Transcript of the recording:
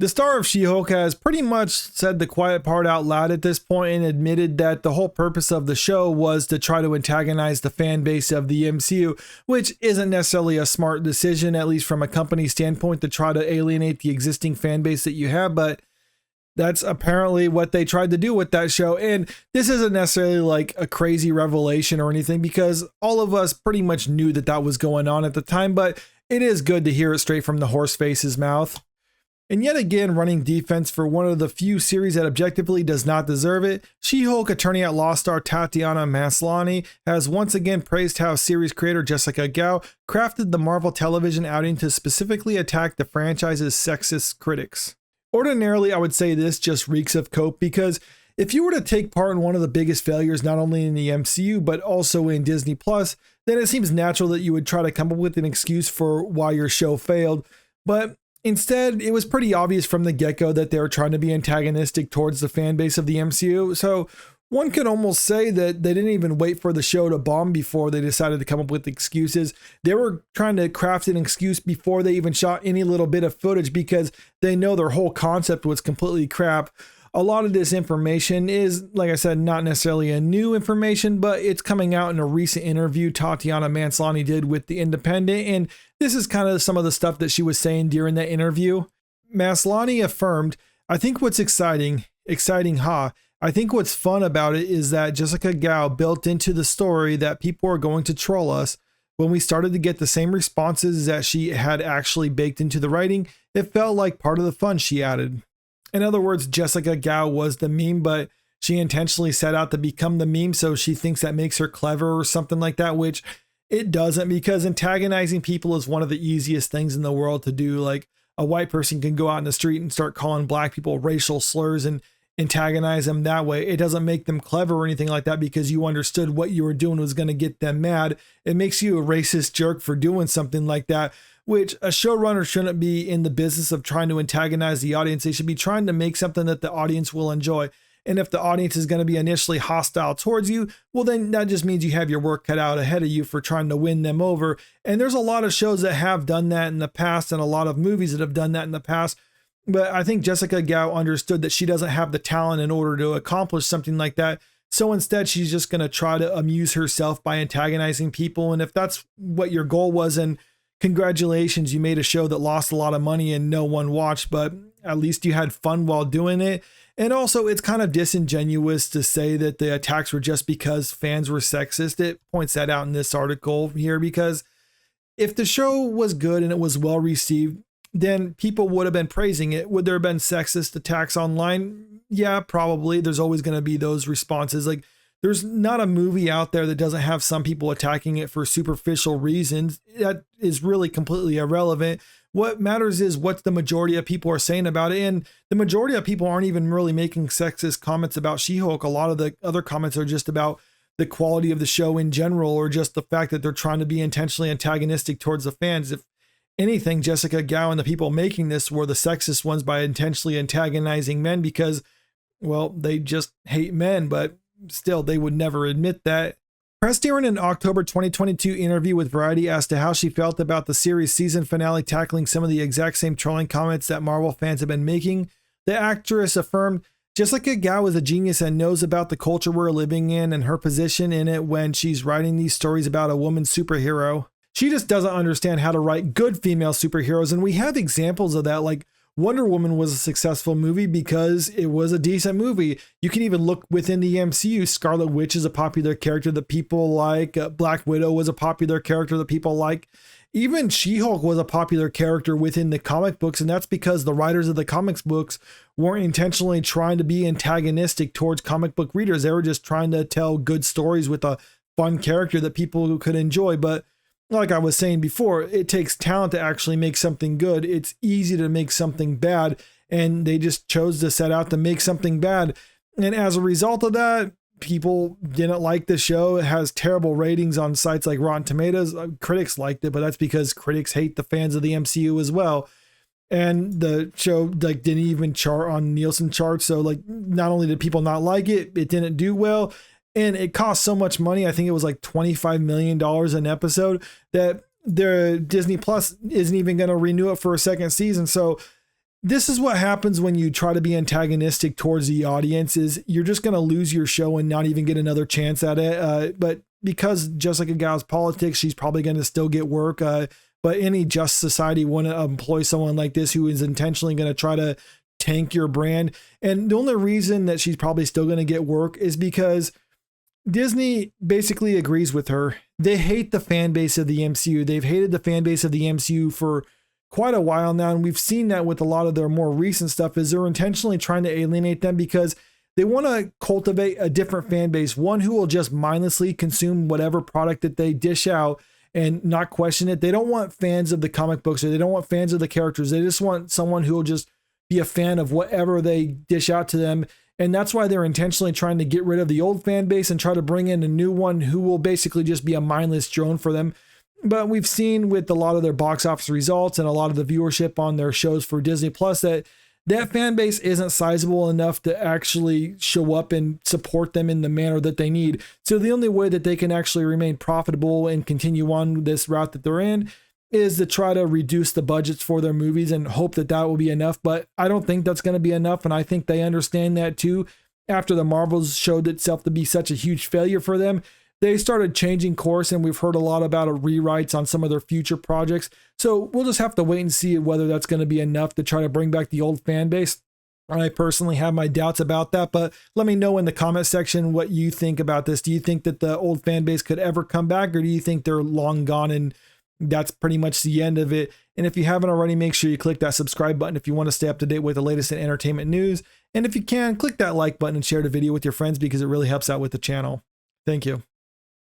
The star of She-Hulk has pretty much said the quiet part out loud at this point and admitted that the whole purpose of the show was to try to antagonize the fan base of the MCU, which isn't necessarily a smart decision, at least from a company standpoint, to try to alienate the existing fan base that you have, but that's apparently what they tried to do with that show. And this isn't necessarily like a crazy revelation or anything, because all of us pretty much knew that that was going on at the time, but it is good to hear it straight from the horseface's mouth. And yet again, running defense for one of the few series that objectively does not deserve it, She-Hulk attorney at law star Tatiana Maslany has once again praised how series creator Jessica Gao crafted the Marvel television outing to specifically attack the franchise's sexist critics. Ordinarily, I would say this just reeks of cope, because if you were to take part in one of the biggest failures, not only in the MCU, but also in Disney Plus, then it seems natural that you would try to come up with an excuse for why your show failed. But instead, it was pretty obvious from the get-go that they were trying to be antagonistic towards the fan base of the MCU. So one could almost say that they didn't even wait for the show to bomb before they decided to come up with excuses. They were trying to craft an excuse before they even shot any little bit of footage, because they know their whole concept was completely crap. A lot of this information is, like I said, not necessarily a new information, but it's coming out in a recent interview Tatiana Maslany did with The Independent, and this is kind of some of the stuff that she was saying during that interview. Maslany affirmed, "I think what's exciting, I think what's fun about it is that Jessica Gao built into the story that people are going to troll us. When we started to get the same responses that she had actually baked into the writing, it felt like part of the fun," she added. In other words, Jessica Gao was the meme, but she intentionally set out to become the meme, so she thinks that makes her clever or something like that, which it doesn't, because antagonizing people is one of the easiest things in the world to do. Like, a white person can go out in the street and start calling black people racial slurs and antagonize them that way. It doesn't make them clever or anything like that, because you understood what you were doing was going to get them mad. It makes you a racist jerk for doing something like that, which a showrunner shouldn't be in the business of trying to antagonize the audience. They should be trying to make something that the audience will enjoy. And if the audience is going to be initially hostile towards you, well, then that just means you have your work cut out ahead of you for trying to win them over. And there's a lot of shows that have done that in the past, and a lot of movies that have done that in the past. But I think Jessica Gao understood that she doesn't have the talent in order to accomplish something like that. So instead, she's just going to try to amuse herself by antagonizing people. And if that's what your goal was, and congratulations, you made a show that lost a lot of money and no one watched, but at least you had fun while doing it. And also, it's kind of disingenuous to say that the attacks were just because fans were sexist. It points that out in this article here, because if the show was good and it was well received, then people would have been praising it. Would there have been sexist attacks online? Yeah, probably. There's always going to be those responses. Like, there's not a movie out there that doesn't have some people attacking it for superficial reasons. That is really completely irrelevant. What matters is what the majority of people are saying about it. And the majority of people aren't even really making sexist comments about She-Hulk. A lot of the other comments are just about the quality of the show in general, or just the fact that they're trying to be intentionally antagonistic towards the fans. If anything, Jessica Gao and the people making this were the sexist ones by intentionally antagonizing men, because, well, they just hate men, but still, they would never admit that. Pressed during an October 2022 interview with Variety as to how she felt about the series season finale tackling some of the exact same trolling comments that Marvel fans have been making, the actress affirmed, "Jessica Gao is a genius and knows about the culture we're living in and her position in it when she's writing these stories about a woman superhero. She just doesn't understand how to write good female superheroes," and we have examples of that. Like, Wonder Woman was a successful movie because it was a decent movie. You can even look within the MCU. Scarlet Witch is a popular character that people like. Black Widow was a popular character that people like. Even She-Hulk was a popular character within the comic books, and that's because the writers of the comics books weren't intentionally trying to be antagonistic towards comic book readers. They were just trying to tell good stories with a fun character that people could enjoy. But like I was saying before, it takes talent to actually make something good. It's easy to make something bad, and they just chose to set out to make something bad. And as a result of that, people didn't like the show. It has terrible ratings on sites like Rotten Tomatoes. Critics liked it, but that's because critics hate the fans of the MCU as well. And the show didn't even chart on Nielsen charts. So not only did people not like it, it didn't do well. And it cost so much money. I think it was like $25 million an episode, that the Disney Plus isn't even going to renew it for a second season. So This is what happens when you try to be antagonistic towards the audience, is you're just going to lose your show and not even get another chance at it. But because Jessica Gao's politics, she's probably going to still get work. But any just society wouldn't employ someone like this who is intentionally going to try to tank your brand. And the only reason that she's probably still going to get work is because Disney basically agrees with her. They hate the fan base of the MCU. They've hated the fan base of the MCU for quite a while now. And we've seen that with a lot of their more recent stuff, is they're intentionally trying to alienate them because they want to cultivate a different fan base, one who will just mindlessly consume whatever product that they dish out and not question it. They don't want fans of the comic books, or they don't want fans of the characters. They just want someone who will just be a fan of whatever they dish out to them. And that's why they're intentionally trying to get rid of the old fan base and try to bring in a new one who will basically just be a mindless drone for them. But we've seen with a lot of their box office results and a lot of the viewership on their shows for Disney Plus that fan base isn't sizable enough to actually show up and support them in the manner that they need. So the only way that they can actually remain profitable and continue on this route that they're in is to try to reduce the budgets for their movies and hope that that will be enough. But I don't think that's going to be enough. And I think they understand that too. After the Marvels showed itself to be such a huge failure for them, they started changing course, and we've heard a lot about rewrites on some of their future projects. So we'll just have to wait and see whether that's going to be enough to try to bring back the old fan base. I personally have my doubts about that, but let me know in the comment section what you think about this. Do you think that the old fan base could ever come back, or do you think they're long gone and that's pretty much the end of it? And if you haven't already, make sure you click that subscribe button if you want to stay up to date with the latest in entertainment news. And if you can, click that like button and share the video with your friends because it really helps out with the channel. Thank you.